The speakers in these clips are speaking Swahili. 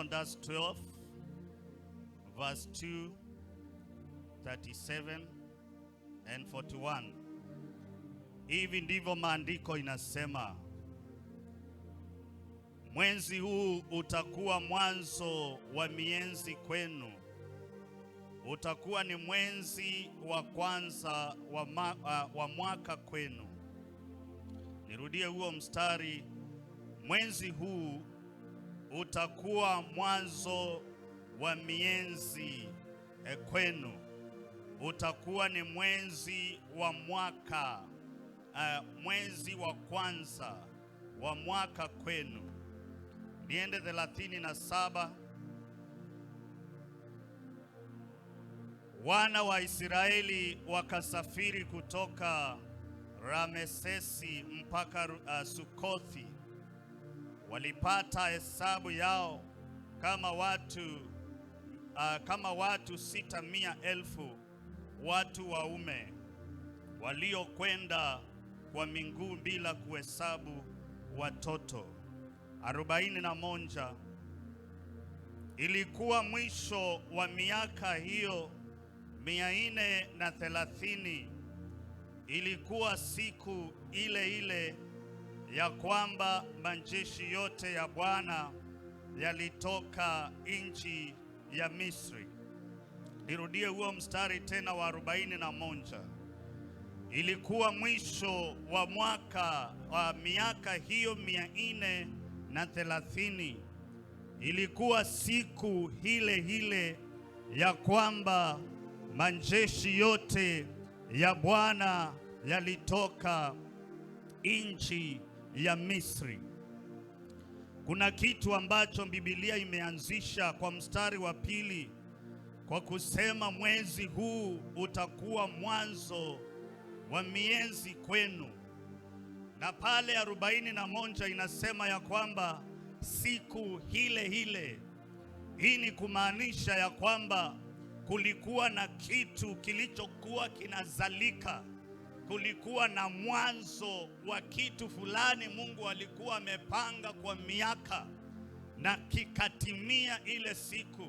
on verse 12, verse 2, 37 and 41. Hivi ndivyo maandiko inasema: mwezi huu utakuwa mwanzo wa miezi kwenu. Utakuwa ni mwezi wa kwanza wa mwaka kwenu. Nirudie huo mstari. Mwezi huu utakuwa mwanzo wa miezi kwenu. Utakuwa ni mwezi wa mwaka, mwezi wa kwanza wa mwaka kwenu. Niende 37. Wana wa Israeli wakasafiri kutoka Ramesesi mpaka Sukothi. Walipata hesabu yao kama watu 600,000 watu waume waliokwenda kwa miguu bila kuhesabu watoto. 41. Ilikuwa mwisho wa miaka hiyo 430. Ilikuwa siku ile ile ya kwamba majeshi yote ya Bwana yalitoka nchi ya Misri. Nirudie huo mstari tena wa 41. Ilikuwa mwisho wa mwaka wa miaka hiyo 430. Ilikuwa siku ile ile ya kwamba majeshi yote ya Bwana yalitoka nchi ya Misri. Kuna kitu ambacho Biblia imeanzisha kwa mstari wa pili kwa kusema mwezi huu utakuwa mwanzo wa miezi kwenu, na pale 41 inasema ya kwamba siku ile ile. Hii ni kumaanisha ya kwamba kulikuwa na kitu kilichokuwa kinazalika. Kulikuwa na mwanzo wa kitu fulani Mungu alikuwa amepanga kwa miaka, na kikatimia ile siku.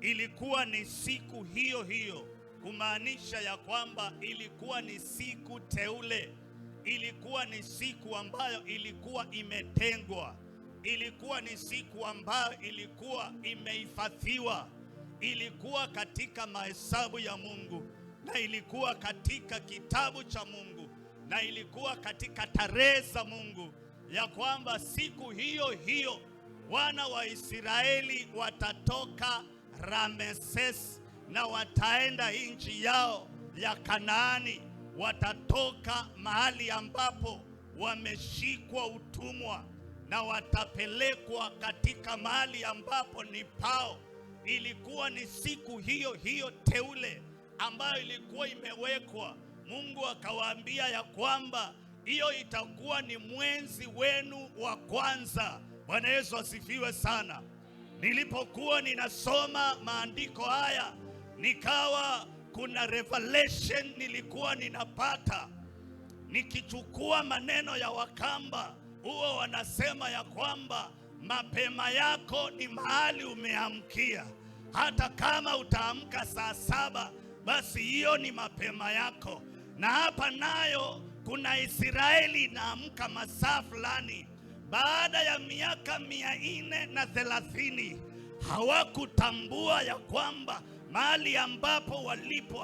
Ilikuwa ni siku hiyo hiyo, kumaanisha ya kwamba ilikuwa ni siku teule. Ilikuwa ni siku ambayo ilikuwa imetengwa. Ilikuwa ni siku ambayo ilikuwa imehifadhiwa. Ilikuwa katika mahesabu ya Mungu, na ilikuwa katika kitabu cha Mungu, na ilikuwa katika tarehe za Mungu, ya kwamba siku hiyo hiyo wana wa Israeli watatoka Ramesesi na wataenda nchi yao ya Kanaani. Watatoka mahali ambapo wameshikwa utumwa na watapelekwa katika mahali ambapo ni pao. Ilikuwa ni siku hiyo hiyo teule ambayo ilikuwa imewekwa. Mungu akawaambia ya kwamba hiyo itakuwa ni mwezi wenu wa kwanza. Bwana Yesu asifiwe sana. Nilipokuwa ninasoma maandiko haya, nikawa kuna revelation nilikuwa ninapata. Nikichukua maneno ya Wakamba, huo wanasema ya kwamba mapema yako ni mahali umeamkia. Hata kama utaamka saa 7, basi hiyo ni mapema yako. Na hapa nayo kuna Israeli inaamka masaa fulani. Baada ya miaka 430 hawakutambua ya kwamba mahali ambapo walipo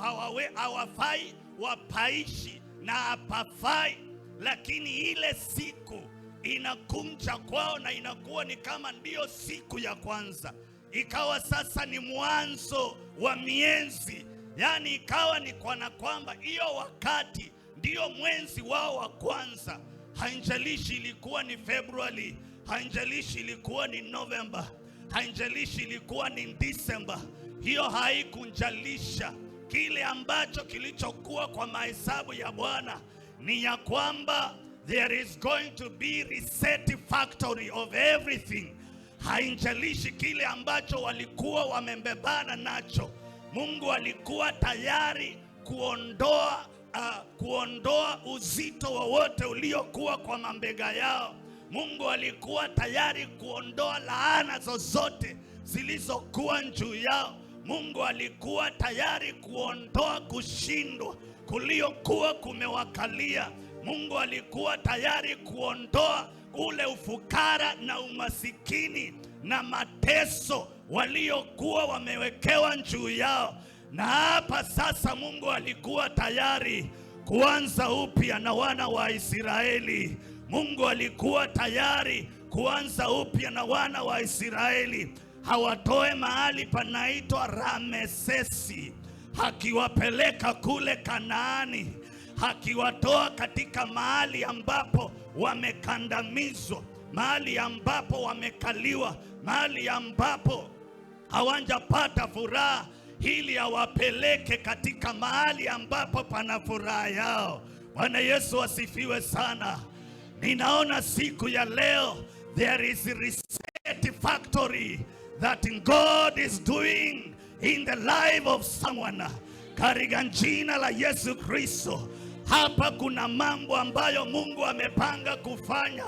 hawafai wapaishi na hapafai. Lakini ile siku inakumcha kwao na inakuwa ni kama ndiyo siku ya kwanza. Ikawa sasa ni mwanzo wa miezi, yani ikawa ni kana kwamba hiyo wakati ndiyo mwezi wao wa kwanza. Haijalishi ilikuwa ni Februari, haijalishi ilikuwa ni Novemba, haijalishi ilikuwa ni Disemba. Hiyo haikunjalisha. Kile ambacho kilichokuwa kwa mahesabu ya Bwana ni ya kwamba there is going to be reset factory of everything. Haijalishi kile ambacho walikuwa wamembebana nacho. Mungu alikuwa tayari kuondoa uzito wowote uliokuwa kwa mabega yao. Mungu alikuwa tayari kuondoa laana zozote zilizokuwa juu yao, Mungu alikuwa tayari kuondoa kushindwa kuliokuwa kumewakalia. Mungu alikuwa tayari kuondoa ule ufukara na umasikini na mateso waliokuwa wamewekewa juu yao. Na hapa sasa Mungu alikuwa tayari kuanza upya na wana wa Israeli. Mungu alikuwa tayari kuanza upya na wana wa Israeli, hawatoe mahali panaitwa Ramesesi, hakiwapeleka kule Kanaani, hakiwatoa katika mahali ambapo wamekandamizwa, mahali ambapo wamekaliwa, mahali ambapo hawajapata furaha, ili awapeleke katika mahali ambapo pana furaha yao. Bwana Yesu asifiwe sana. Ninaona siku ya leo there is a reset factory that God is doing in the life of someone. Katika jina la Yesu Kristo, hapa kuna mambo ambayo Mungu amepanga kufanya.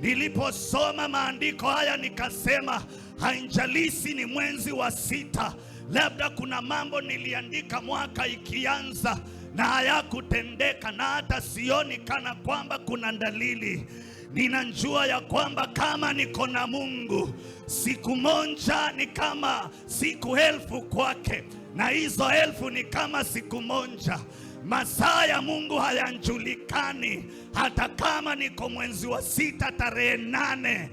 Niliposoma maandiko haya nikasema, hainjalisi ni mwezi wa 6, labda kuna mambo niliandika mwaka ikianza na hayakutendeka, na hata sioni kana kwamba kuna dalili. Ninajua ya kwamba kama niko na Mungu, siku moja ni kama siku 1000 kwake, na hizo 1000 ni kama siku moja. Masaa ya Mungu hayajulikani. Hata kama niko mwezi wa 6 tarehe 8,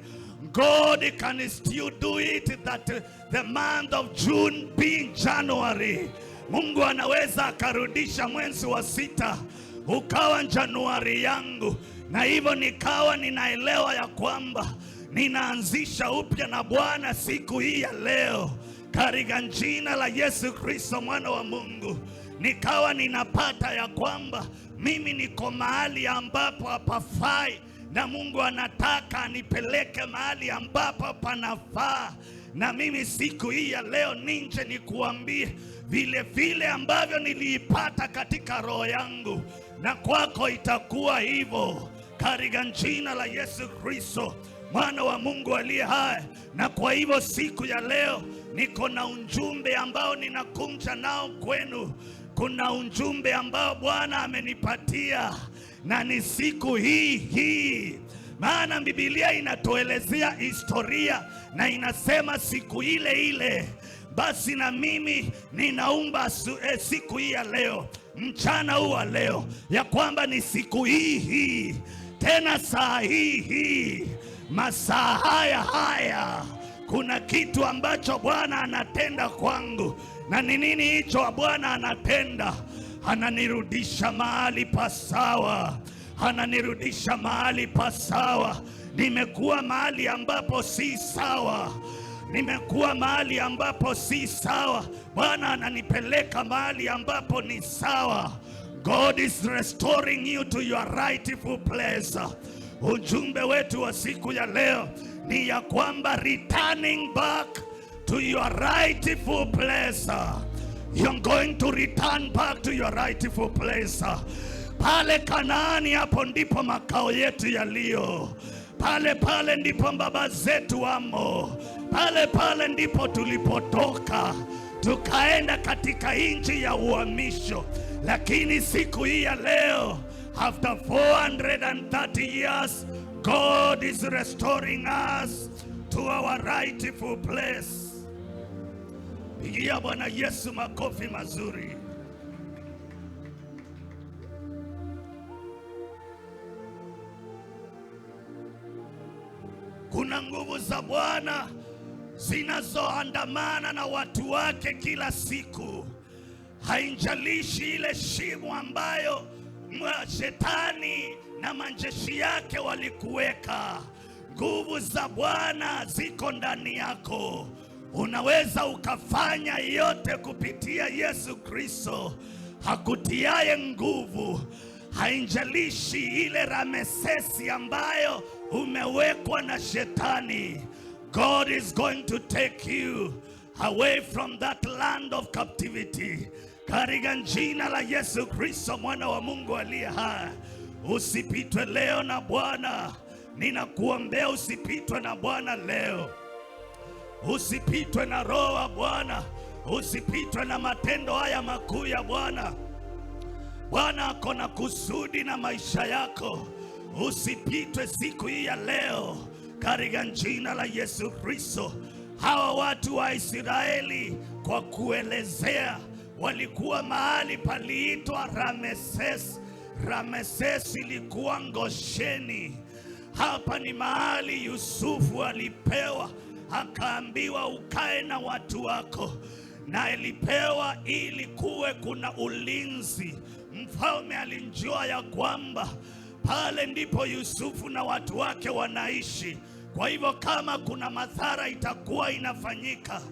God can still do it that the month of June being January. Mungu anaweza akarudisha mwezi wa 6 ukawa Januari yangu, na hivyo nikawa ninaelewa ya kwamba ninaanzisha upya na Bwana siku hii ya leo katika jina la Yesu Kristo mwana wa Mungu. Nikawa ninapata ya kwamba mimi niko mahali ambapo hapafai, na Mungu anataka anipeleke mahali ambapo panafaa. Na mimi siku hii ya leo ninje nikuambie vile vile ambavyo niliipata katika roho yangu, na kwako itakuwa hivyo katika jina la Yesu Kristo mwana wa Mungu aliye hai. Na kwa hivyo siku ya leo niko na ujumbe ambao ninakuja nao kwenu. Kuna ujumbe ambao Bwana amenipatia, na ni siku hii. Maana Biblia inatuelezea historia na inasema siku ile ile. Basi na mimi ninaumba siku hii ya leo, mchana huu wa leo, ya kwamba ni siku hii, tena saa hii, masaa haya, kuna kitu ambacho Bwana anatenda kwangu. Na ni nini hicho Bwana anatenda? Ananirudisha mahali pasawa. Ananirudisha mahali pasawa. Nimekuwa mahali ambapo si sawa. Nimekuwa mahali ambapo si sawa. Bwana ananipeleka mahali ambapo ni sawa. God is restoring you to your rightful place. Ujumbe wetu wa siku ya leo ni ya kwamba returning back to your rightful place. You're going to return back to your rightful place. Pale Kanaani, hapo ndipo makao yetu yaliyo. Pale ndipo baba zetu wamo. Pale ndipo tulipotoka, tukaenda katika nchi ya uhamisho. Lakini siku hii ya leo, after 430 years, God is restoring us to our rightful place. Pigia Bwana Yesu makofi mazuri. Kuna nguvu za Bwana zinazoandamana na watu wake kila siku. Hainjalishi ile shimo ambayo shetani na majeshi yake walikuweka. Nguvu za Bwana ziko ndani yako. Unaweza ukafanya yote kupitia Yesu Kristo hakutiaye nguvu. Hainjalishi ile Ramesesi ambayo umewekwa na shetani. God is going to take you away from that land of captivity. Katika jina la Yesu Kristo mwana wa Mungu aliye hai. Usipitwe leo na Bwana. Ninakuombea usipitwe na Bwana leo. Usipitwe na roho wa Bwana, usipitwe na matendo haya makuu ya Bwana. Bwana ako na kusudi na maisha yako. Usipitwe siku hii ya leo katika jina la Yesu Kristo. Hawa watu wa Israeli kwa kuelezea, walikuwa mahali paliitwa Rameses. Rameses ilikuwa Gosheni. Hapa ni mahali Yusufu alipewa, akaambiwa ukae na watu wako, na ilipewa ili kuwe kuna ulinzi. Mfalme alijua ya kwamba pale ndipo Yusufu na watu wake wanaishi. Kwa hivyo kama kuna madhara itakuwa inafanyika,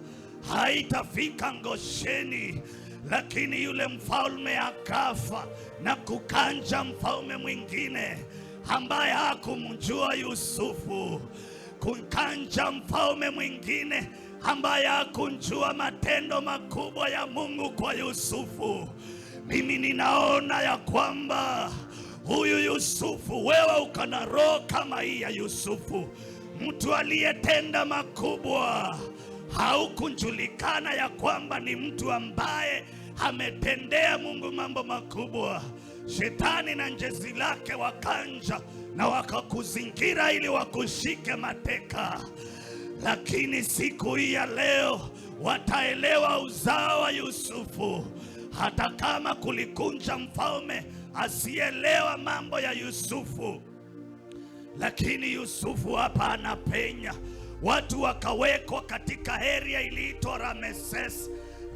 haitafika Gosheni. Lakini yule mfalme akafa na kukanja mfalme mwingine ambaye hakumjua Yusufu. Kukanja mfalme mwingine ambaye hakunjua matendo makubwa ya Mungu kwa Yusufu. Mimi ninaona ya kwamba huyu Yusufu, wewe uko na roho kama hii ya Yusufu, mtu aliyetenda makubwa. Haukujulikana ya kwamba ni mtu ambaye ametendea Mungu mambo makubwa. Shetani na njezi lake wakanja na wakakuzingira ili wakushike mateka. Lakini siku hii ya leo wataelewa uzao wa Yusufu. Hata kama kulikunja mfalme asielewa mambo ya Yusufu, lakini Yusufu hapa anapenya. Watu wakawekwa katika area iliitwa Rameses.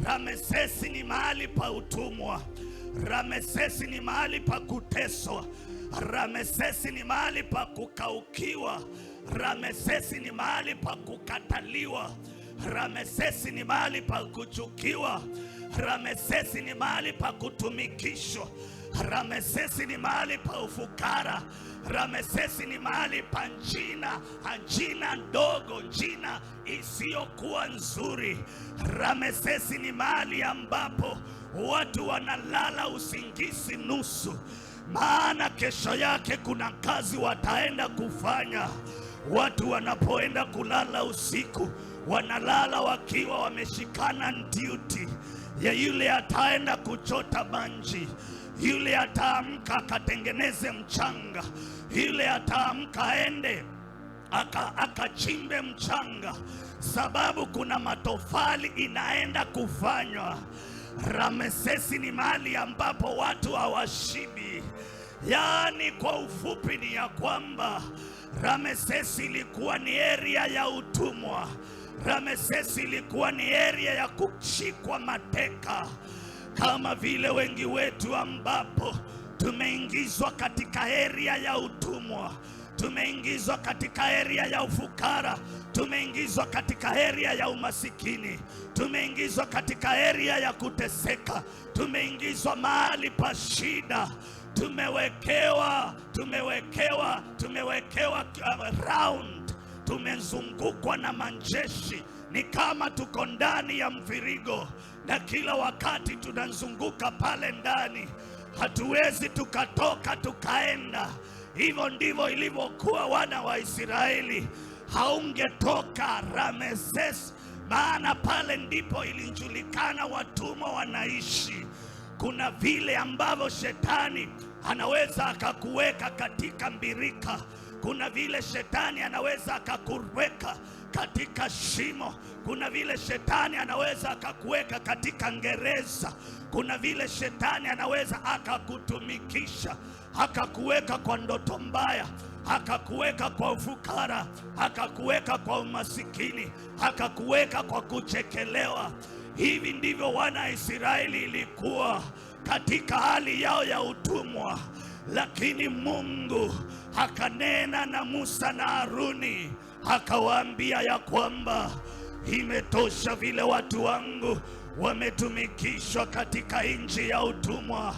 Rameses ni mahali pa utumwa. Rameses ni mahali pa kuteswa. Rameses ni mahali pa kukaukiwa. Rameses ni mahali pa kukataliwa. Rameses ni mahali pa kuchukiwa. Rameses ni mahali pa kutumikishwa. Rameses ni mahali pa ufukara. Rameses ni mahali pa jina ndogo, jina isiyokuwa nzuri. Rameses ni mahali ambapo watu wanalala usingizi nusu, maana kesho yake kuna kazi wataenda kufanya. Watu wanapoenda kulala usiku, wanalala wakiwa wameshikana duty ya yule ataenda kuchota banji, yule ataamka akatengeneze mchanga, yule ataamka aende akachimbe mchanga, sababu kuna matofali inaenda kufanywa. Rameses ni mahali ambapo watu hawashibi. Yaani kwa ufupi ni ya kwamba Rameses ilikuwa ni area ya utumwa. Rameses ilikuwa ni area ya kushikwa mateka, kama vile wengi wetu ambapo tumeingizwa katika area ya utumwa, tumeingizwa katika area ya ufukara, tumeingizwa katika area ya umasikini, tumeingizwa katika area ya kuteseka, tumeingizwa mahali pa shida. Tumewekewa round, tumezungukwa na majeshi. Ni kama tuko ndani ya mvirigo na kila wakati tunazunguka pale ndani, hatuwezi tukatoka tukaenda. Hivyo ndivyo ilivyokuwa wana wa Israeli. Haungetoka Rameses, maana pale ndipo ilijulikana watumwa wanaishi. Kuna vile ambavyo shetani anaweza akakuweka katika mbirika. Kuna vile shetani anaweza akakuweka katika shimo. Kuna vile shetani anaweza akakuweka katika gereza. Kuna vile shetani anaweza akakutumikisha, akakuweka kwa ndoto mbaya, akakuweka kwa ufukara, akakuweka kwa umasikini, akakuweka kwa kuchekelewa. Hivi ndivyo wana Israeli ilikuwa katika hali yao ya utumwa. Lakini Mungu akanena na Musa na Haruni, akawaambia ya kwamba imetosha vile watu wangu wametumikishwa katika nchi ya utumwa.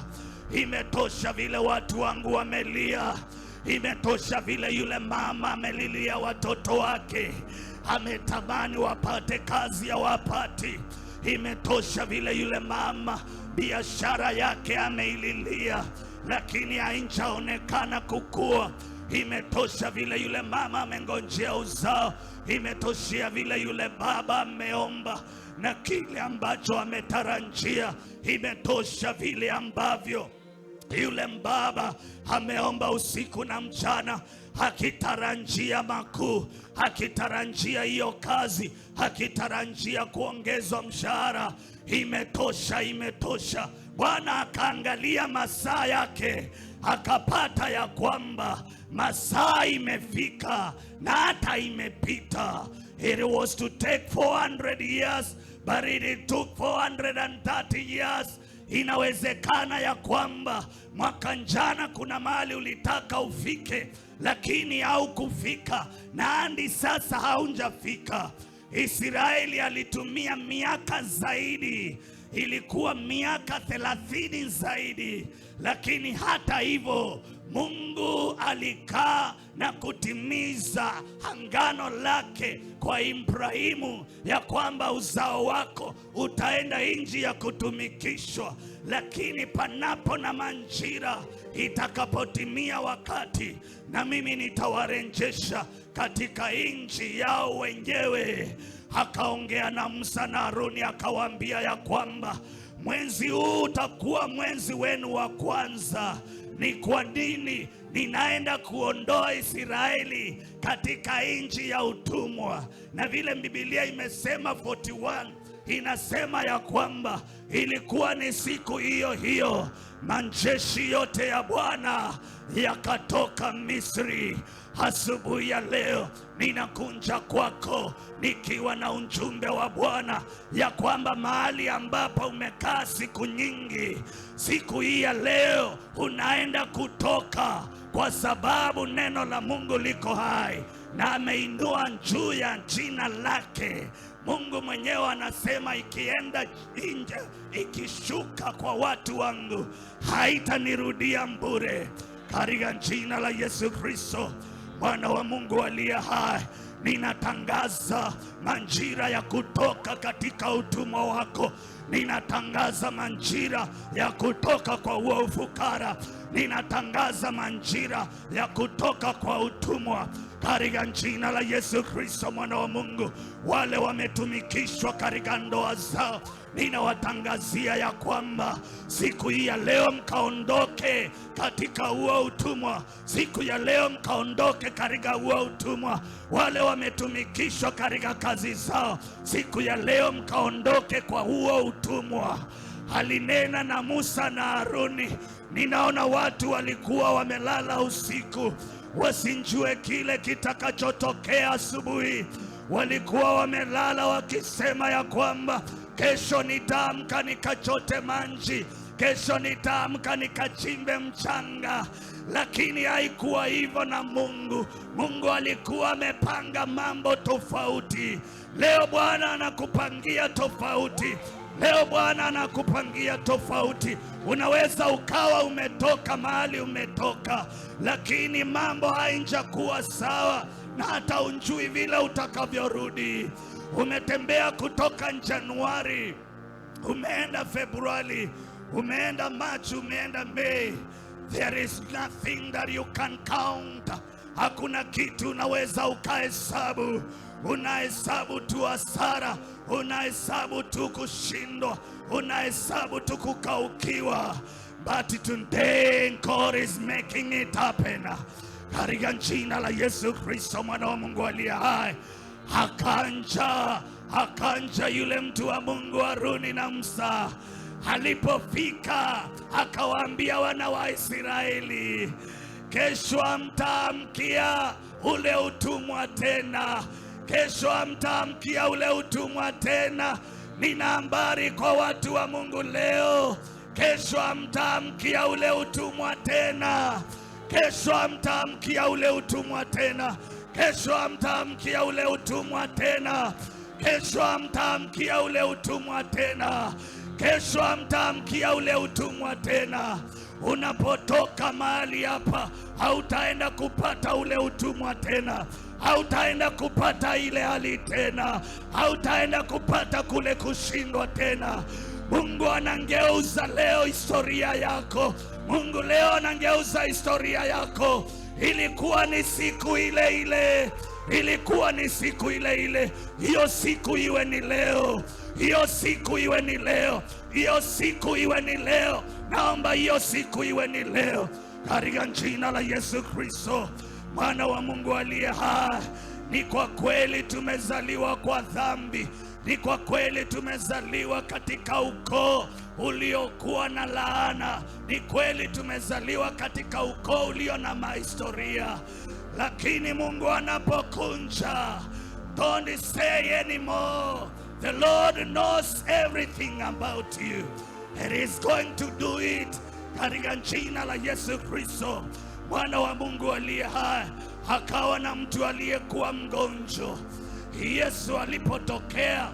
Imetosha vile watu wangu wamelia. Imetosha vile yule mama amelilia watoto wake, ametamani wapate kazi ya wapati. Imetosha vile yule mama biashara yake ameililia, lakini haijaonekana kukua. imetosha vile yule mama amengonjea uzao, imetoshia vile yule baba ameomba na kile ambacho ametarajia, imetosha vile ambavyo yule mbaba ameomba usiku na mchana, akitarajia makuu, akitarajia hiyo kazi, akitarajia kuongezwa mshahara. Imetosha, imetosha. Bwana akaangalia masaa yake, akapata ya kwamba masaa imefika na hata imepita. It was to take 400 years, but it took 430 years. Inawezekana ya kwamba mwaka jana kuna mahali ulitaka ufike, lakini haukufika na hadi sasa haujafika. Israeli alitumia miaka zaidi, ilikuwa miaka 30 zaidi, lakini hata hivyo Mungu alikaa na kutimiza angano lake kwa Ibrahimu ya kwamba uzao wako utaenda nchi ya kutumikishwa. Lakini panapo na majira, itakapotimia wakati, na mimi nitawarejesha katika nchi yao wenyewe. Akaongea na Musa na Haruni akawaambia ya kwamba mwezi huu utakuwa mwezi wenu wa kwanza. Ni kwa nini? Ninaenda kuondoa Israeli katika nchi ya utumwa. Na vile Biblia imesema 41 inasema ya kwamba ilikuwa ni siku hiyo hiyo majeshi yote ya Bwana yakatoka Misri. Asubuhi ya leo ninakuja kwako nikiwa na ujumbe wa Bwana ya kwamba mahali ambapo umekaa siku nyingi, siku hii ya leo unaenda kutoka, kwa sababu neno la Mungu liko hai na ameinua juu ya jina lake. Mungu mwenyewe anasema ikienda nje, ikishuka kwa watu wangu, haitanirudia bure. Katika jina la Yesu Kristo, Mwana wa Mungu aliye hai, ninatangaza majira ya kutoka katika utumwa wako. Ninatangaza majira ya kutoka kwa huo ufukara. Ninatangaza majira ya kutoka kwa utumwa katika jina la Yesu Kristo, Mwana wa Mungu. Wale wametumikishwa katika ndoa zao, ninawatangazia ya kwamba siku hii ya leo mkaondoke katika huo utumwa. Siku ya leo mkaondoke katika huo utumwa. Wale wametumikishwa katika kazi zao, siku ya leo mkaondoke kwa huo utumwa. Alinena na Musa na Haruni. Ninaona watu walikuwa wamelala usiku wasinjue kile kitakachotokea asubuhi. Walikuwa wamelala wakisema ya kwamba kesho nitaamka nikachote maji, kesho nitaamka nikachimbe mchanga. Lakini haikuwa hivyo na Mungu. Mungu alikuwa amepanga mambo tofauti. Leo Bwana anakupangia tofauti. Leo Bwana anakupangia tofauti. Unaweza ukawa umetoka mahali umetoka, lakini mambo hayajakuwa sawa na hata unjui vile utakavyorudi. Umetembea kutoka Januari, umeenda Februari, umeenda Machi, umeenda Mei. There is nothing that you can count. Hakuna kitu unaweza ukahesabu. Unahesabu tu hasara, unahesabu tu kushindwa, unahesabu tu kukaukiwa. But today God is making it happen. Katika jina la Yesu Kristo, Mwana wa Mungu aliye hai. Akanja yule mtu wa Mungu Haruni na Musa. Alipofika akawaambia wana wa Israeli, kesho hamtaamkia ule utumwa tena. Kesho hamtaamkia ule utumwa tena. Nina habari kwa watu wa Mungu leo. Kesho hamtaamkia ule utumwa tena. Kesho hamtaamkia ule utumwa tena. Kesho hamtaamkia ule utumwa tena. Kesho hamtaamkia ule utumwa tena. Kesho hamtaamkia ule utumwa tena. Unapotoka mahali hapa, hautaenda kupata ule utumwa tena. Hautaenda kupata ile hali tena. Hautaenda kupata kule kushindwa tena. Mungu anangeuza leo historia yako. Mungu leo anangeuza historia yako. ilikuwa ni siku ile ile, ilikuwa ni siku ile ile. Hiyo siku iwe ni leo, hiyo siku iwe ni leo, hiyo siku iwe ni leo. Naomba hiyo siku iwe ni leo katika jina la Yesu Kristo, Mwana wa Mungu aliye hai. Ni kwa kweli tumezaliwa kwa dhambi, ni kwa kweli tumezaliwa katika ukoo uliokuwa na laana, ni kweli tumezaliwa katika ukoo ulio na mahistoria. Lakini Mungu anapokunja, don't say anymore. The Lord knows everything about you and He's going to do it katika jina la Yesu Kristo, Mwana wa Mungu aliye hai. Hakawa na mtu aliyekuwa mgonjwa. Yesu alipotokea,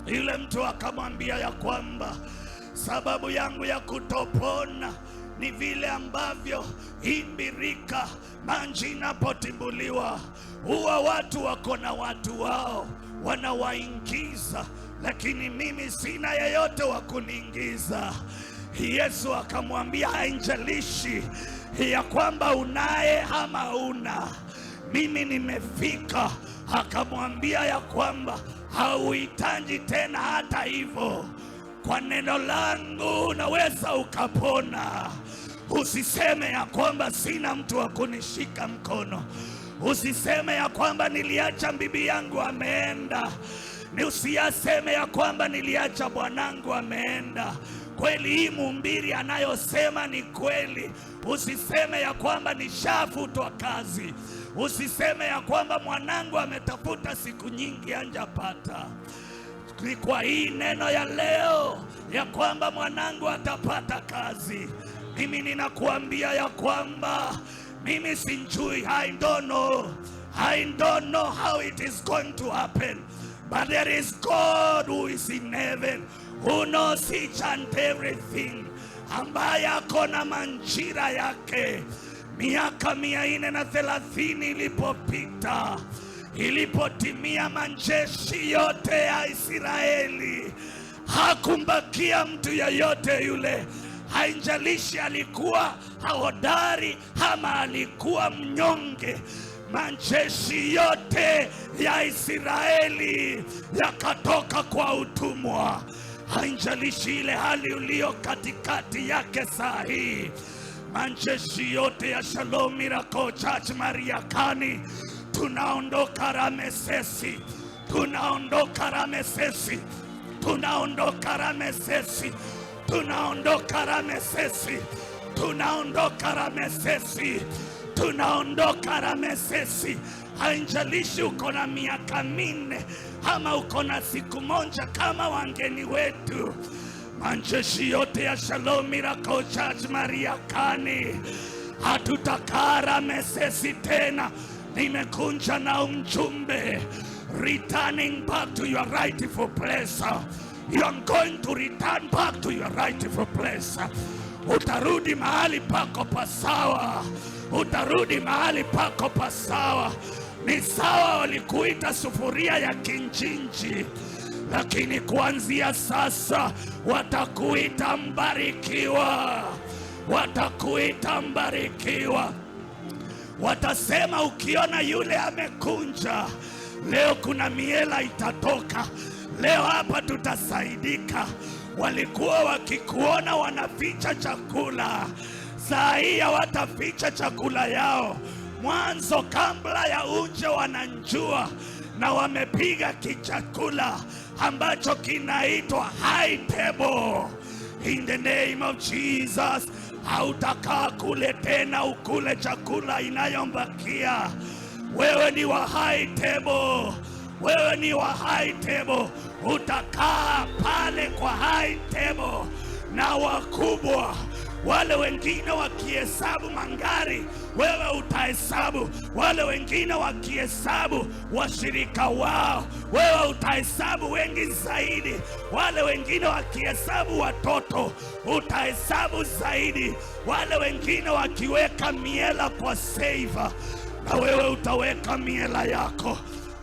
yule mtu akamwambia ya kwamba sababu yangu ya kutopona ni vile ambavyo imbirika maji inapotimbuliwa, huwa watu wako na watu wao wanawaingiza, lakini mimi sina yeyote wa kuniingiza. Yesu akamwambia haijalishi ya kwamba unaye ama una, mimi nimefika. Akamwambia ya kwamba hauhitaji tena, hata hivyo kwa neno langu unaweza ukapona. Usiseme ya kwamba sina mtu wa kunishika mkono. Usiseme ya kwamba niliacha bibi yangu ameenda. Ni usiyaseme ya kwamba niliacha bwanangu ameenda. Kweli hii mhubiri anayosema ni kweli. Usiseme ya kwamba nishafutwa kazi. Usiseme ya kwamba mwanangu ametafuta siku nyingi hanjapata. Ni kwa hii neno ya leo ya kwamba mwanangu atapata kazi, mimi ninakuambia ya kwamba mimi sinjui, I don't know how it is going to happen, but there is God who is in heaven, who knows each and everything, ambaye akona manjira yake. Miaka 430 ilipopita, ilipotimia majeshi yote ya Israeli, hakumbakia mtu yeyote yule. Haijalishi alikuwa hodari ama alikuwa mnyonge, majeshi yote ya Israeli yakatoka kwa utumwa. Haijalishi ile hali ulio katikati yake saa hii, majeshi yote ya Shalom Miracle Church Mariakani, tunaondoka Ramesesi, tunaondoka Ramesesi, tunaondoka Ramesesi, tunaondoka Ramesesi, tunaondoka Ramesesi, tunaondoka Ramesesi. Haijalishi uko na miaka 4 ama uko na siku moja kama wageni wetu, majeshi yote ya Shalom Miracle Church Mariakani, hatutakaa Ramesesi tena. Nimekunja na umjumbe, returning back to your rightful place. You are going to return back to your rightful place. Utarudi mahali pako pasawa, utarudi mahali pako pasawa. Ni sawa walikuita sufuria ya kinjinji, lakini kuanzia sasa watakuita mbarikiwa, watakuita mbarikiwa. Watasema ukiona yule amekunja, leo kuna miela itatoka, leo hapa tutasaidika. Walikuwa wakikuona wanaficha chakula, saa hii hawataficha chakula yao. Mwanzo kabla ya uje wananjua, na wamepiga kichakula ambacho kinaitwa high table. In the name of Jesus, hautakaa kule tena ukule chakula inayombakia. Wewe ni wa high table, wewe ni wa high table. Utakaa pale kwa high table na wakubwa. Wale wengine wakihesabu mangari, wewe utahesabu. Wale wengine wakihesabu washirika wao, wewe utahesabu wengi zaidi. Wale wengine wakihesabu watoto, utahesabu zaidi. Wale wengine wakiweka miela kwa save, na wewe utaweka miela yako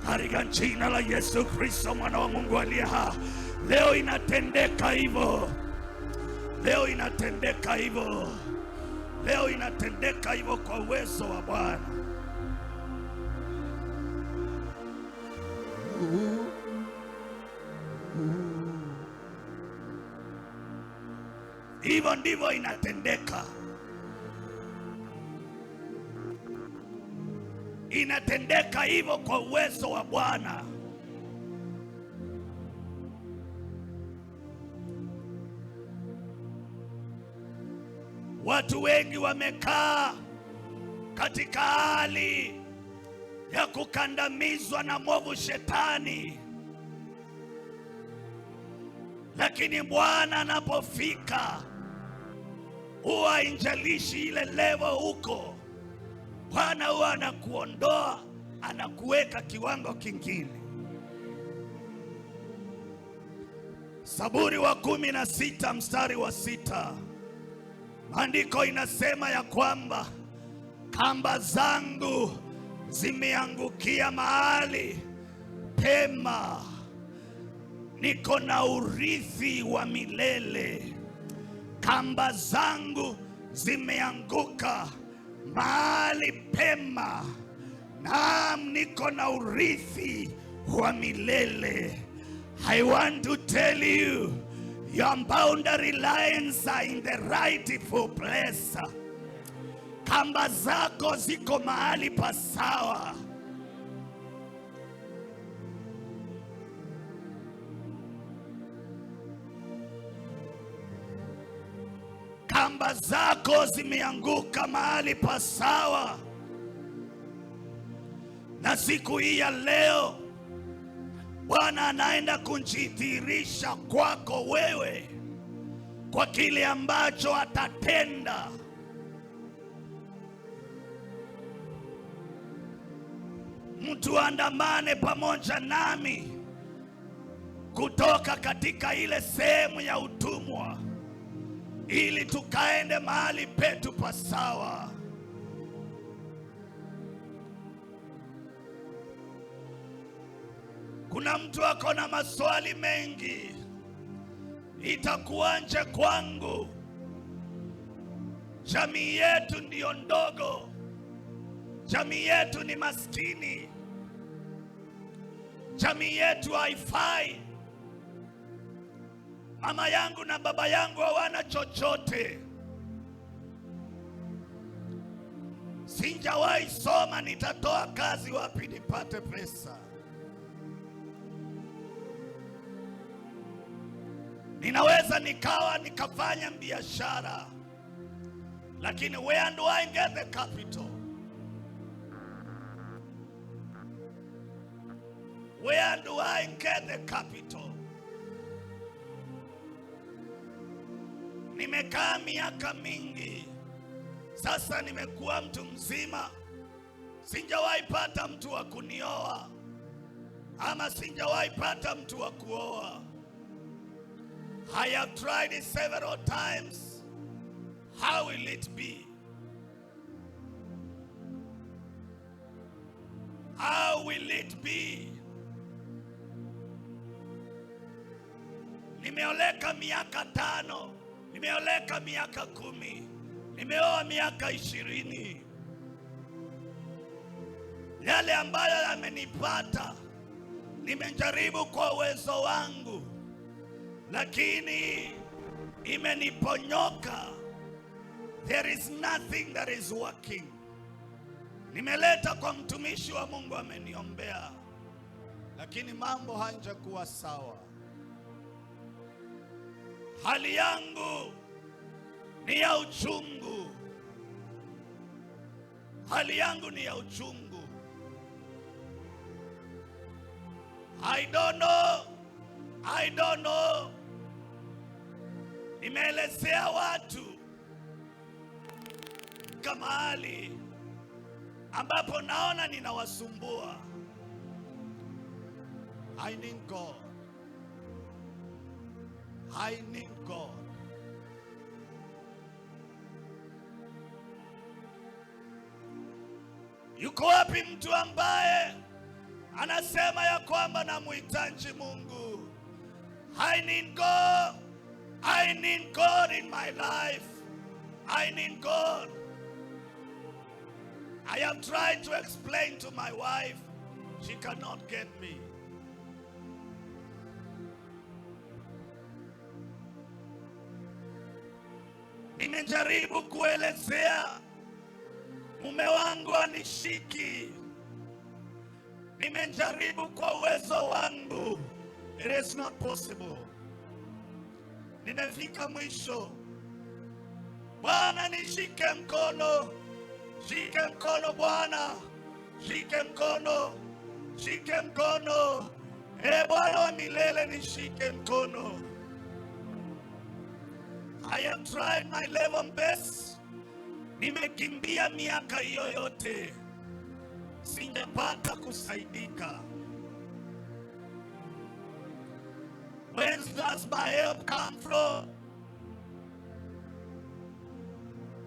katika jina la Yesu Kristo, Mwana wa Mungu aliye hai. Leo inatendeka hivyo. Leo inatendeka hivyo. Leo inatendeka hivyo kwa uwezo wa Bwana. Hivyo ndivyo inatendeka. Inatendeka hivyo kwa uwezo wa Bwana. Watu wengi wamekaa katika hali ya kukandamizwa na mwovu Shetani, lakini Bwana anapofika huwa injalishi ile level huko. Bwana huwa anakuondoa, anakuweka kiwango kingine. Zaburi wa 16 mstari wa 6, maandiko inasema ya kwamba kamba zangu zimeangukia mahali pema, niko na urithi wa milele. Kamba zangu zimeanguka mahali pema, naam, niko na urithi wa milele. I want to tell you, your boundary lines are in the rightful place. Kamba zako ziko mahali pasawa. Kamba zako zimeanguka mahali pasawa. Na siku hii ya leo Bwana anaenda kujidhihirisha kwako wewe kwa kile ambacho atatenda. Mtu andamane pamoja nami kutoka katika ile sehemu ya utumwa, ili tukaende mahali petu pasawa. Kuna mtu ako na maswali mengi. Itakuwanje kwangu? Jamii yetu ndiyo ndogo. Jamii yetu ni maskini. Jamii yetu haifai. Mama yangu na baba yangu hawana chochote. Sijawahi soma, nitatoa kazi wapi nipate pesa? Ninaweza nikafanya biashara, lakini where do I get the capital? Where do I get the capital? Nimekaa miaka mingi sasa, nimekuwa mtu mzima, sijawahi pata mtu wa kunioa, ama sijawahi pata mtu wa kuoa. I have tried it several times. How will it be? How will it be? Nimeoleka miaka 5, nimeoleka miaka 10, nimeoa miaka 20. Yale ambayo yamenipata nimejaribu kwa uwezo wangu, lakini imeniponyoka. There is nothing that is working. Nimeleta kwa mtumishi wa Mungu, ameniombea, lakini mambo hayajakuwa sawa. Hali yangu ni ya uchungu. Hali yangu ni ya uchungu. I don't know. Nimeelezea watu kama hali ambapo naona ninawasumbua. I need God. I need God. Yuko wapi mtu ambaye anasema ya kwamba namhitaji Mungu? I need God. I need God in my life. I need God. I have tried to explain to my wife. She cannot get me. Nimejaribu kuelezea mume wangu anishiki. Nimejaribu kwa uwezo wangu. It is not possible. Nimefika mwisho. Bwana nishike mkono. Shike mkono Bwana. Shike mkono. Shike mkono. Bwana wa milele nishike mkono. I have tried my level best. Nimekimbia miaka hiyo yote. Singepata kusaidika. Where does my help come from?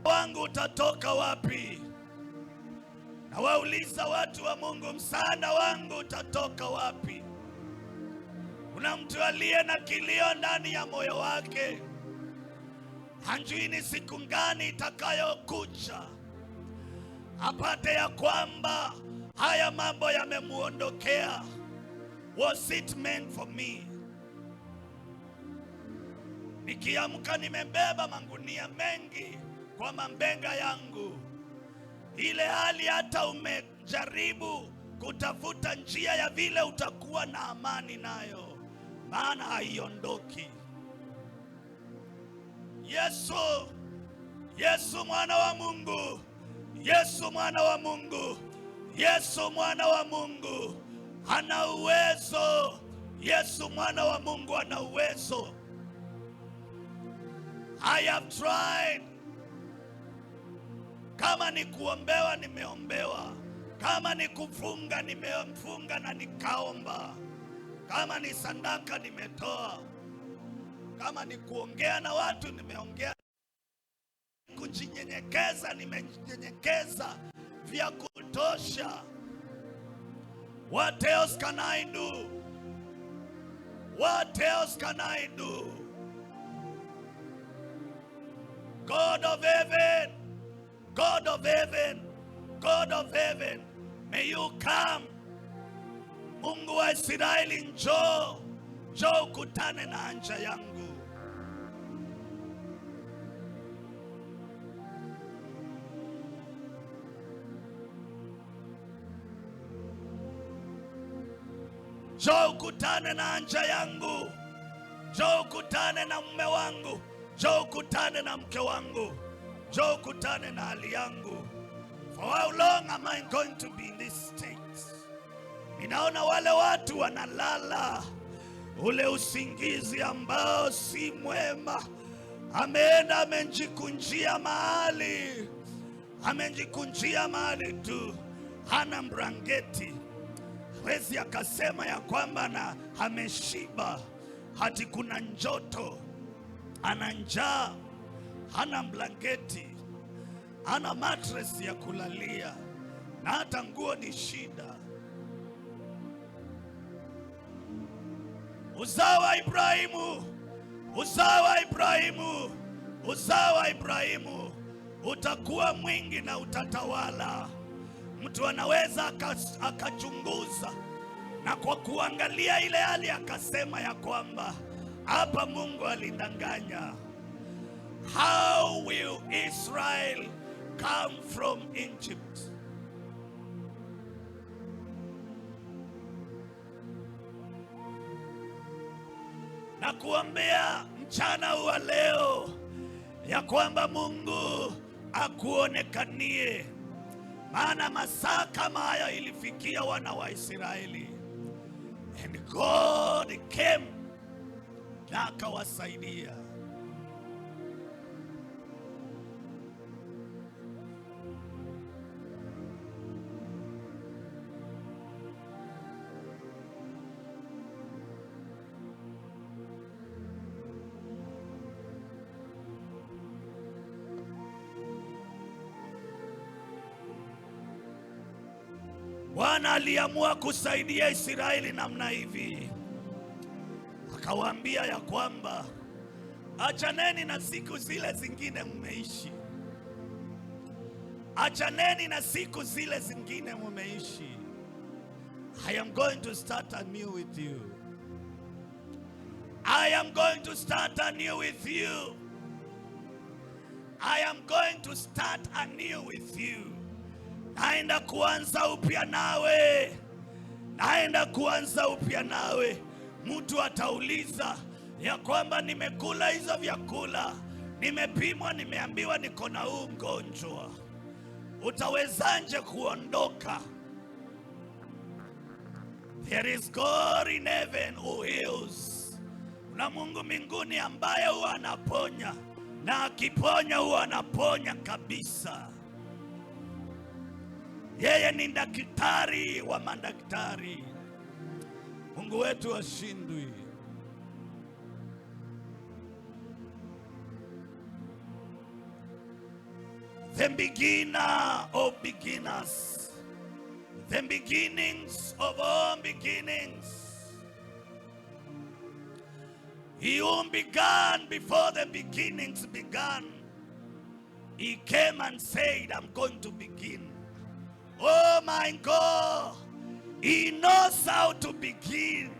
Wangu utatoka wapi? Na wauliza watu wa Mungu, msaada wangu utatoka wapi? Kuna mtu aliye na kilio ndani ya moyo wake. Hanjui ni siku gani itakayokuja apate ya kwamba haya mambo yamemuondokea. Was it meant for me? Nikiamka nimebeba magunia mengi kwa mambenga yangu. Ile hali hata umejaribu kutafuta njia ya vile utakuwa na amani nayo, maana haiondoki. Yesu mwana wa Mungu. Yesu mwana wa Mungu. Yesu mwana wa Mungu ana uwezo. Yesu mwana wa Mungu ana uwezo. I have tried. Kama ni kuombewa nimeombewa. Kama ni kufunga nimefunga na nikaomba. Kama ni sadaka nimetoa. Kama ni kuongea na watu nimeongea. Kujinyenyekeza nimenyenyekeza vya kutosha. What else can I do? What else can I do? God of heaven, God of heaven, God of heaven, may you come. Mungu wa Israeli, njoo. Njoo ukutane na haja yangu. Njoo ukutane na haja yangu. Njoo ukutane na mume wangu. Njoo ukutane na mke wangu. Njoo ukutane na hali yangu. For how long am I going to be in this state? Ninaona wale watu wanalala ule usingizi ambao si mwema. Ameenda amejikunjia mahali. Amejikunjia mahali tu. Hana mbrangeti. Hawezi akasema ya kwamba na ameshiba. Hati kuna njoto. Ana njaa. Hana blanketi. Hana mattress ya kulalia. Na hata nguo ni shida. Uzao wa Ibrahimu. Uzao wa Ibrahimu. Uzao wa Ibrahimu. Utakuwa mwingi na utatawala. Mtu anaweza akachunguza na kwa kuangalia ile hali akasema ya kwamba hapa Mungu alidanganya. How will Israel come from Egypt? Na kuambia mchana wa leo ya kwamba Mungu akuonekanie. Maana masaa kama haya ilifikia wana wa Israeli. And God came na akawasaidia. Bwana aliamua kusaidia Israeli namna hivi. Akawaambia ya kwamba achaneni na siku zile zingine mmeishi. Achaneni na siku zile zingine mumeishi. I am going to start anew with you. I am going to start anew with you. I am going to start anew with you. Naenda kuanza upya nawe. Naenda kuanza upya nawe. Mtu atauliza ya kwamba nimekula hizo vyakula, nimepimwa, nimeambiwa niko na huu ugonjwa. Utawezaje kuondoka? There is God in heaven who heals. Na Mungu mbinguni ambaye huwa anaponya, na akiponya huwa anaponya kabisa. Yeye ni daktari wa madaktari. Mungu wetu hashindwi. The beginner of beginners. The beginnings of all beginnings. He who began before the beginnings began. He came and said, I'm going to begin. Oh my God. He knows how to begin.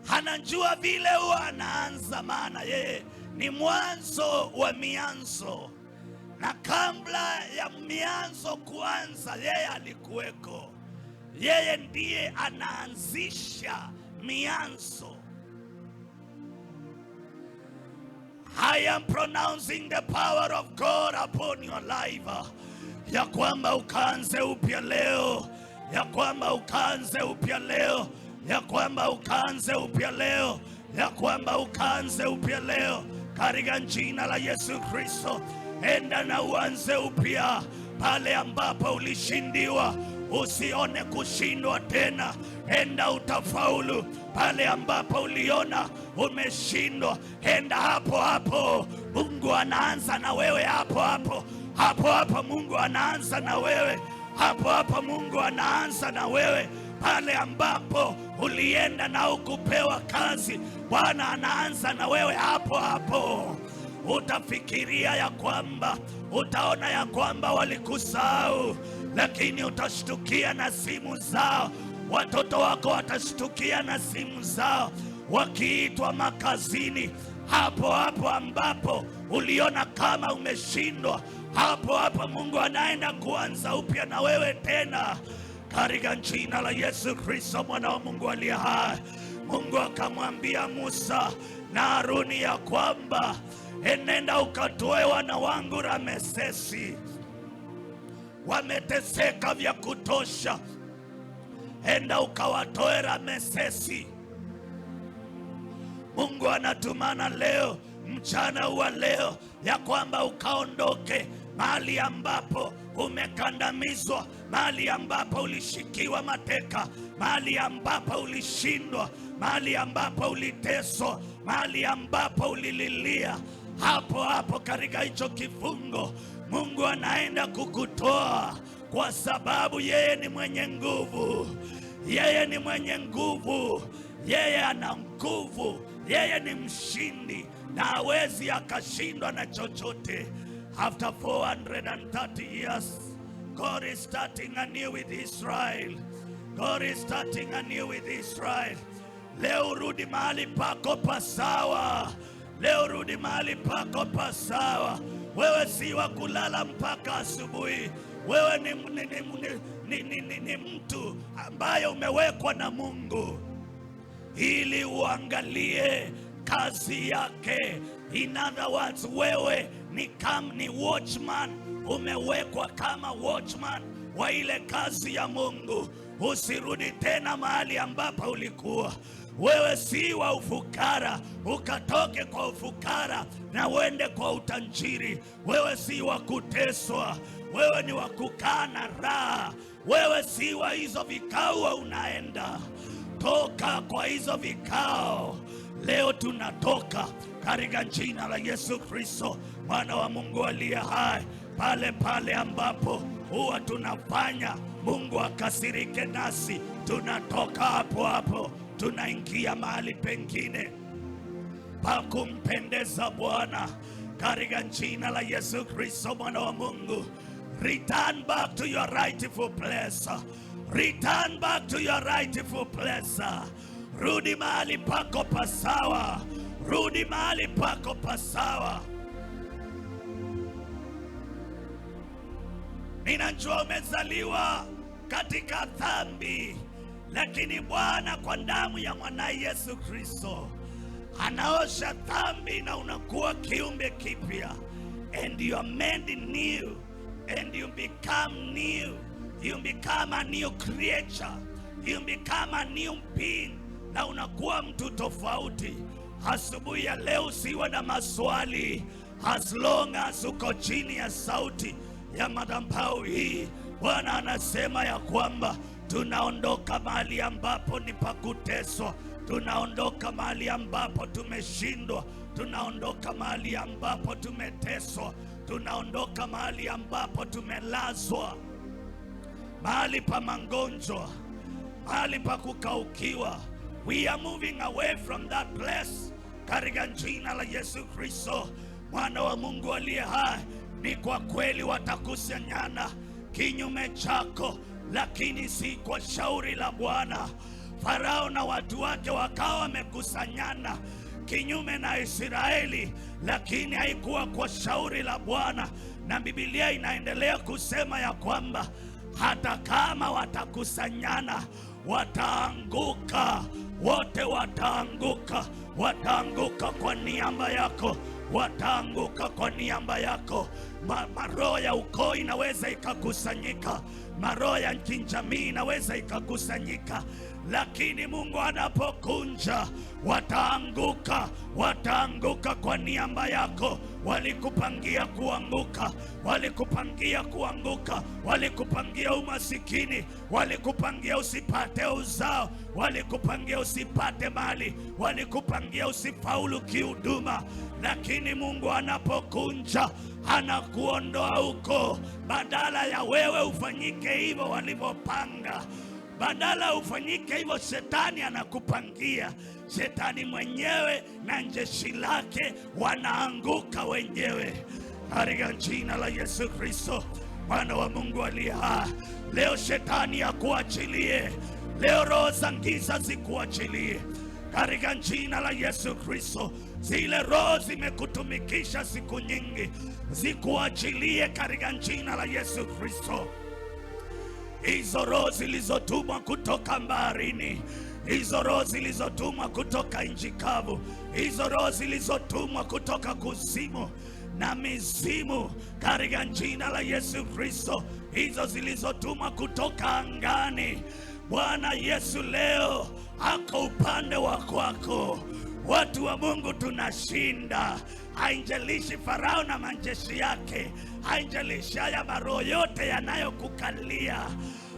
Anajua vile huwa anaanza, maana yeye ni mwanzo wa mianzo. Na kabla ya mianzo kuanza, yeye alikuweko. Yeye ndiye anaanzisha mianzo. I am pronouncing the power of God upon your life. Ya kwamba ukaanze upya leo. Ya kwamba ukaanze upya leo. Ya kwamba ukaanze upya leo. Ya kwamba ukaanze upya leo. Katika jina la Yesu Kristo. Enda na uanze upya pale ambapo ulishindiwa. Usione kushindwa tena. Enda utafaulu pale ambapo uliona umeshindwa. Enda hapo hapo. Mungu anaanza na wewe hapo hapo. Hapo hapo Mungu anaanza na wewe. Hapo hapo Mungu anaanza na wewe. Pale ambapo ulienda na ukupewa kazi, Bwana anaanza na wewe hapo hapo. Utafikiria ya kwamba, utaona ya kwamba walikusahau, lakini utashtukia na simu zao. Watoto wako watashtukia na simu zao wakiitwa makazini. Hapo hapo ambapo uliona kama umeshindwa, hapo hapo Mungu anaenda kuanza upya na wewe tena. Katika jina la Yesu Kristo mwana wa Mungu aliye hai. Mungu akamwambia Musa na Haruni ya kwamba enenda ukatoe wana wangu Ramesesi, wameteseka vya kutosha. Enda ukawatoe Ramesesi. Mungu anatumana leo, mchana wa leo, ya kwamba ukaondoke mahali ambapo umekandamizwa, mahali ambapo ulishikiwa mateka, mahali ambapo ulishindwa, mahali ambapo uliteswa, mahali ambapo ulililia. Hapo hapo katika hicho kifungo Mungu anaenda kukutoa, kwa sababu yeye ni mwenye nguvu. Yeye ni mwenye nguvu. Yeye ana nguvu. Yeye ni mshindi na hawezi akashindwa na chochote. After 430 years, God is starting anew with Israel. God is starting anew with Israel. Leo rudi mahali pako pasawa. Leo rudi mahali pako pasawa. Wewe si wa kulala mpaka asubuhi. Wewe ni mtu ambaye umewekwa na Mungu ili uangalie kazi yake. In other words, wewe ni watchman. Umewekwa kama watchman wa ile kazi ya Mungu. Usirudi tena mahali ambapo ulikuwa. Wewe si wa ufukara, ukatoke kwa ufukara na uende kwa utajiri. Wewe si wa kuteswa, wewe ni wa kukaa na raha. Wewe si wa hizo vikao unaenda. Toka kwa hizo vikao. Leo tunatoka katika jina la Yesu Kristo mwana wa Mungu aliye hai. Pale pale ambapo huwa tunafanya Mungu akasirike nasi, tunatoka hapo hapo, tunaingia mahali pengine pa kumpendeza Bwana katika jina la Yesu Kristo mwana wa Mungu. Return back to your rightful place. Return back to your rightful place. Rudi mahali pako pasawa. Rudi mahali pako pasawa. Ninajua umezaliwa katika dhambi, lakini Bwana kwa damu ya mwanae Yesu Kristo anaosha dhambi na unakuwa kiumbe kipya. And you are made new. And you become new. You become a new creature. You become a new being. Na unakuwa mtu tofauti. Asubuhi ya leo usiwe na maswali. As long as uko chini ya sauti ya madhabahu hii, Bwana anasema ya kwamba tunaondoka mahali ambapo ni pakuteswa. Tunaondoka mahali ambapo tumeshindwa. Tunaondoka mahali ambapo tumeteswa. Tunaondoka mahali ambapo tumelazwa, mahali pa magonjwa, mahali pa kukaukiwa. We are moving away from that place katika jina la Yesu Kristo, mwana wa Mungu aliye hai. Ni kwa kweli watakusanyana kinyume chako, lakini si kwa shauri la Bwana. Farao na watu wake wakawa wamekusanyana kinyume na Israeli, lakini haikuwa kwa shauri la Bwana. Na Biblia inaendelea kusema ya kwamba hata kama watakusanyana, wataanguka. Wote wataanguka. Wataanguka kwa niaba yako. Wataanguka kwa niaba yako. Maroho ya ukoo inaweza ikakusanyika. Maroho ya kijamii inaweza ikakusanyika, lakini Mungu anapokunja, wataanguka. Wataanguka kwa niaba yako. Walikupangia kuanguka. Walikupangia kuanguka. Walikupangia umasikini. Walikupangia usipate uzao. Walikupangia usipate mali. Walikupangia usifaulu kihuduma. Lakini Mungu anapokunja, anakuondoa huko. Badala ya wewe ufanyike hivyo walivyopanga, badala ufanyike hivyo shetani anakupangia. Shetani mwenyewe na jeshi lake wanaanguka wenyewe katika jina la Yesu Kristo, mwana wa Mungu aliye hai. Leo shetani akuachilie. Leo roho za giza zikuachilie katika jina la Yesu Kristo. Zile roho zimekutumikisha siku nyingi, zikuachilie katika jina la Yesu Kristo. Hizo roho zilizotumwa kutoka baharini, hizo roho zilizotumwa kutoka nchi kavu, hizo roho zilizotumwa kutoka kuzimu na mizimu, katika jina la Yesu Kristo, hizo zilizotumwa kutoka angani, Bwana Yesu leo ako upande wa kwako. Watu wa Mungu tunashinda. Haijalishi Farao na majeshi yake, haijalishi haya maroho yote yanayokukalia,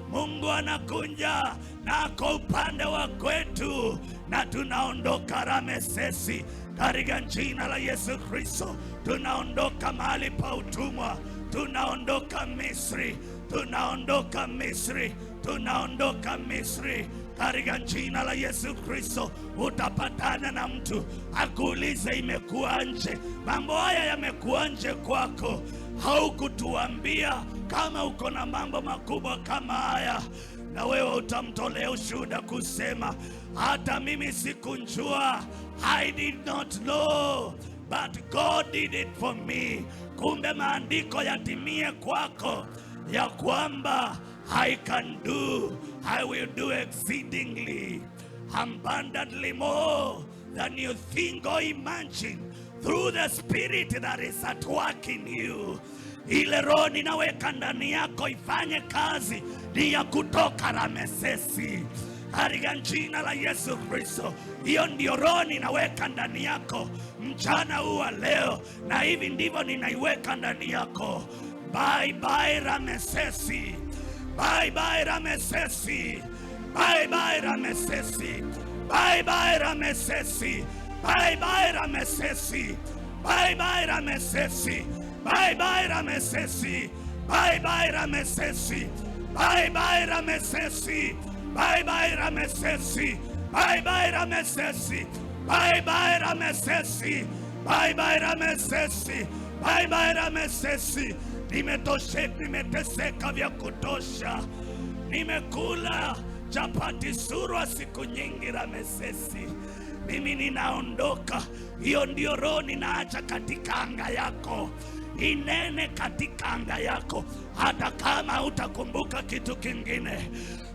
Mungu anakunja na ako upande wa kwetu, na tunaondoka Ramesesi katika jina la Yesu Kristo. Tunaondoka mahali pa utumwa. Tunaondoka Misri. Tunaondoka Misri. Tunaondoka Misri katika jina la Yesu Kristo. Utapatana na mtu akuulize imekuwa nje, mambo haya yamekuwa nje kwako, haukutuambia kama uko na mambo makubwa kama haya. Na wewe utamtolea ushuhuda kusema, hata mimi sikunjua, I did not know, but God did it for me. Kumbe maandiko yatimie kwako ya kwamba I can do, I will do exceedingly, abundantly more than you think or imagine, through the Spirit that is at work in you. Ile roho ninaweka ndani yako ifanye kazi ni ya kutoka Ramesesi katika jina la Yesu Kristo. Hiyo ndio roho ninaweka ndani yako mchana huu wa leo, na hivi ndivyo ninaiweka ndani yako. Bye bye Ramesesi. Bye bye Ramesesi. Bye bye Ramesesi. Bye bye Ramesesi. Bye bye Ramesesi. Bye bye Ramesesi. Bye bye Ramesesi. Bye bye Ramesesi. Bye bye Ramesesi. Bye bye Ramesesi. Bye bye Ramesesi. Bye bye Ramesesi. Bye bye Ramesesi. Bye bye Ramesesi. nimeteseka vya kutosha, nimekula chapati surwa siku nyingi Ramesesi, mimi ninaondoka. Hiyo ndio roho ninaacha katika anga yako, inene katika anga yako, hata kama utakumbuka kitu kingine.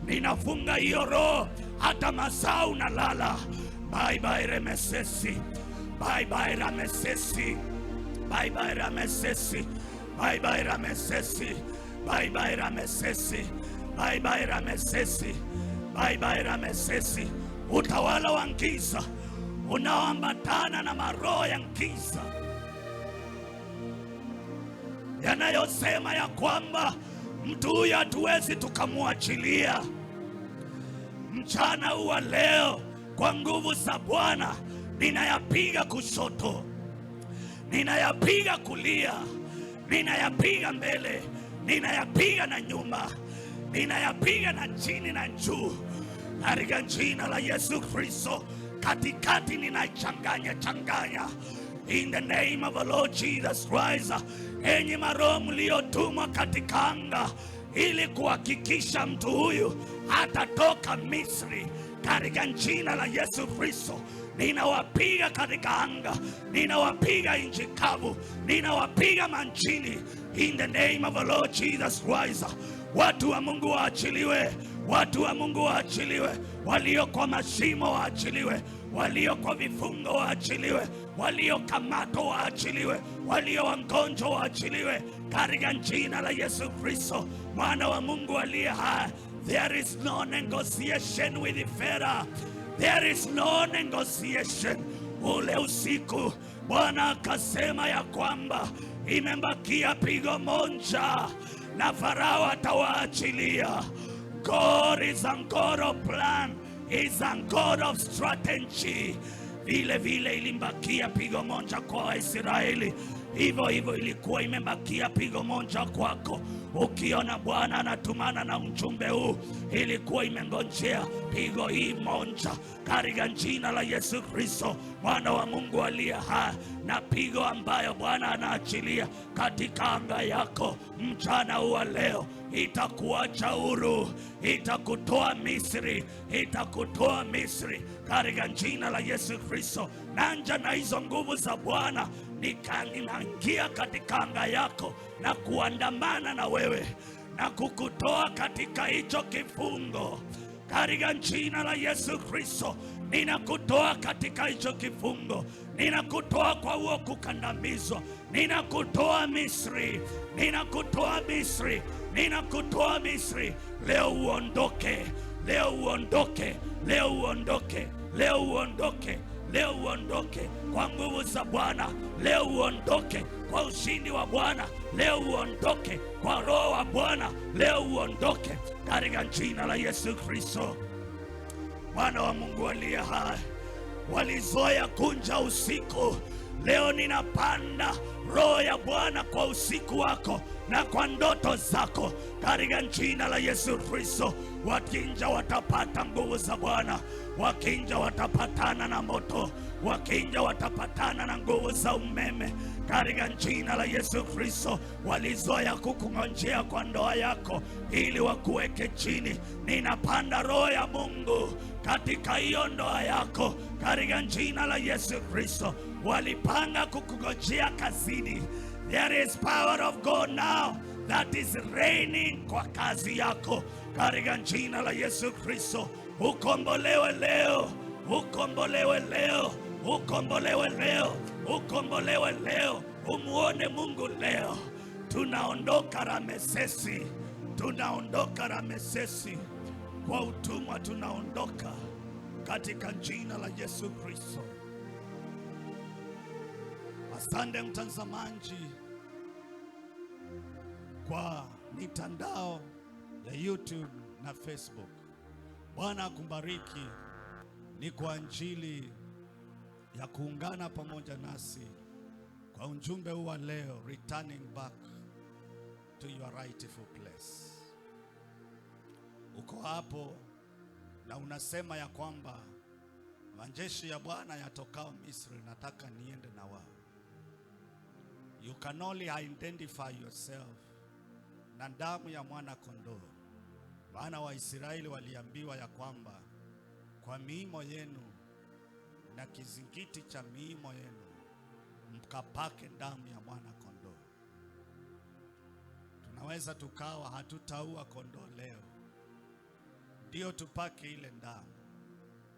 Ninafunga hiyo roho, hata masaa unalala. Bye bye Ramesesi, bye bye Ramesesi, bye bye Ramesesi, bye bye Ramesesi, bye bye Ramesesi, bye bye Ramesesi, bye bye Ramesesi. Utawala wa giza unaoambatana na maroho ya giza yanayosema ya kwamba mtu huyu hatuwezi tukamwachilia, mchana huu wa leo kwa nguvu za Bwana ninayapiga kushoto, ninayapiga kulia, ninayapiga mbele, ninayapiga na nyuma, ninayapiga na chini na juu, katika jina la Yesu Kristo. Katikati ninachanganya in the name of the Lord Jesus Christ. Enyi maroho mliotumwa katika anga ili kuhakikisha mtu huyu hatatoka Misri, katika jina la Yesu Kristo ninawapiga katika anga, ninawapiga nchi kavu, ninawapiga manchini in the name of the Lord Jesus Christ. Watu wa Mungu waachiliwe, watu wa Mungu waachiliwe, walio kwa mashimo waachiliwe, walio kwa vifungo waachiliwe, walio kamato waachiliwe, walio wagonjwa waachiliwe, katika jina la Yesu Kristo mwana wa Mungu aliye hai. There is no negotiation with the Pharaoh. There is no negotiation. Ule usiku Bwana akasema ya kwamba imebakia pigo moja na Farao atawaachilia. God is a God of plan, is a God of strategy. Vile vile ilimbakia pigo moja kwa Israeli, hivyo hivyo ilikuwa imebakia pigo moja kwako. Ukiona Bwana anatumana na mjumbe huu, ilikuwa imengojea pigo hii moja, katika jina la Yesu Kristo mwana wa Mungu aliye hai. Na pigo ambayo Bwana anaachilia katika anga yako mchana huu wa leo itakuacha huru, itakutoa Misri, itakutoa Misri katika jina la Yesu Kristo. Nanja na hizo nguvu za Bwana ninaingia katika anga yako na kuandamana na wewe na kukutoa katika hicho kifungo katika jina la Yesu Kristo. Ninakutoa katika hicho kifungo, ninakutoa kwa huo kukandamizwa, ninakutoa Misri, ninakutoa Misri, ninakutoa Misri. Leo uondoke, leo uondoke, leo uondoke, leo uondoke, leo uondoke kwa nguvu za Bwana, leo uondoke kwa ushindi wa Bwana, leo uondoke kwa roho wa Bwana, leo uondoke katika jina la Yesu Kristo mwana wa Mungu aliye hai. Walizoea kunja usiku, leo ninapanda roho ya Bwana kwa usiku wako na kwa ndoto zako katika jina la Yesu Kristo. Wakinja watapata nguvu za Bwana, wakinja watapatana na moto, wakinja watapatana na nguvu za umeme katika jina la Yesu Kristo. Walizoea kukungojea kwa ndoa yako ili wakuweke chini, ninapanda roho ya Mungu katika hiyo ndoa yako katika jina la Yesu Kristo. Walipanga kukungojea kazini, there is power of God now that is reigning kwa kazi yako katika jina la Yesu Kristo. Ukombolewe leo, ukombolewe leo, ukombolewe leo, ukombolewe leo, umuone Mungu leo. Tunaondoka Ramesesi, tunaondoka Ramesesi kwa utumwa, tunaondoka katika jina la Yesu Kristo. Asante mtazamaji kwa mitandao ya YouTube na Facebook. Bwana akubariki. Ni kwa ajili ya kuungana pamoja nasi kwa ujumbe huu wa leo, returning back to your rightful place. Uko hapo na unasema ya kwamba majeshi ya Bwana yatokao Misri, nataka niende na wao. You can only identify yourself na damu ya mwana kondoo. Wana wa Israeli waliambiwa ya kwamba kwa miimo yenu na kizingiti cha miimo yenu mkapake damu ya mwana kondoo. Tunaweza tukawa hatutaua kondoo leo, ndio tupake ile damu,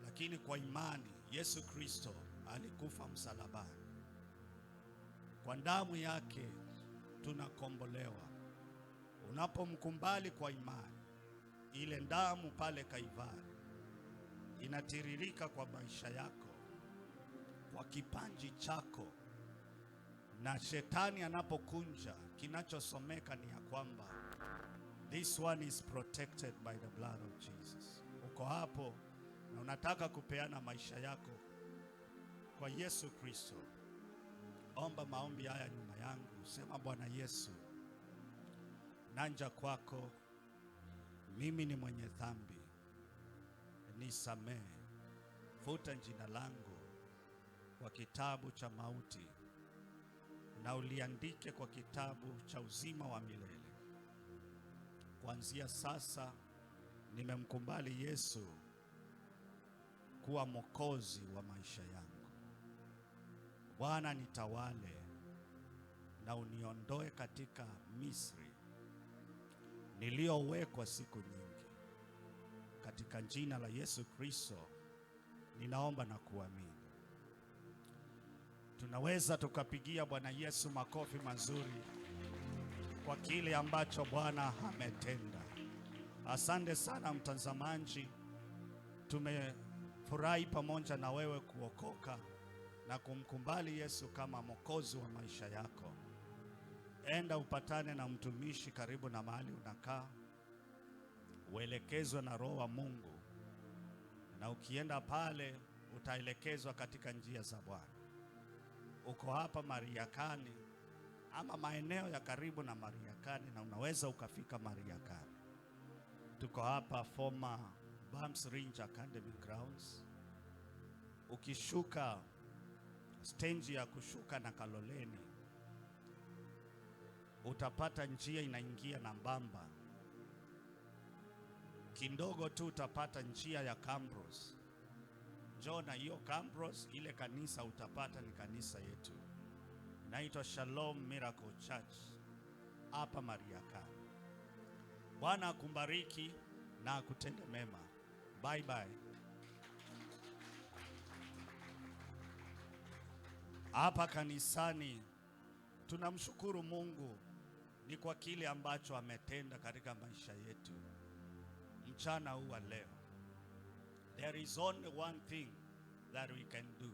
lakini kwa imani Yesu Kristo alikufa msalabani. Kwa damu yake tunakombolewa. Unapomkumbali kwa imani, ile damu pale Kalvari inatiririka kwa maisha yako, kwa kipanji chako, na shetani anapokunja, kinachosomeka ni ya kwamba this one is protected by the blood of Jesus. Uko hapo na unataka kupeana maisha yako kwa Yesu Kristo, omba maombi haya nyuma yangu. Sema, Bwana Yesu, nanja kwako, mimi ni mwenye dhambi, nisamehe, futa jina langu kwa kitabu cha mauti na uliandike kwa kitabu cha uzima wa milele. Kuanzia sasa nimemkubali Yesu kuwa mwokozi wa maisha yangu. Bwana, nitawale na uniondoe katika Misri niliyowekwa siku nyingi. Katika jina la Yesu Kristo ninaomba na kuamini. Tunaweza tukapigia Bwana Yesu makofi mazuri kwa kile ambacho Bwana ametenda. Asante sana mtazamaji, tumefurahi pamoja na wewe kuokoka na kumkubali Yesu kama mwokozi wa maisha yako. Enda upatane na mtumishi karibu na mahali unakaa, uelekezwe na Roho wa Mungu, na ukienda pale utaelekezwa katika njia za Bwana. Uko hapa Mariakani ama maeneo ya karibu na Mariakani, na unaweza ukafika Mariakani. Tuko hapa former Bams Range Academy grounds. Ukishuka stage ya kushuka na Kaloleni, utapata njia inaingia na Mbamba. Kidogo tu utapata njia ya Cambros. Njoo na hiyo Cambros, ile kanisa utapata ni kanisa yetu, naitwa Shalom Miracle Church hapa Mariakani. Bwana akubariki na akutende mema. Bye bye. Hapa kanisani tunamshukuru Mungu ni kwa kile ambacho ametenda katika maisha yetu mchana huu wa leo. There is only one thing that we can do.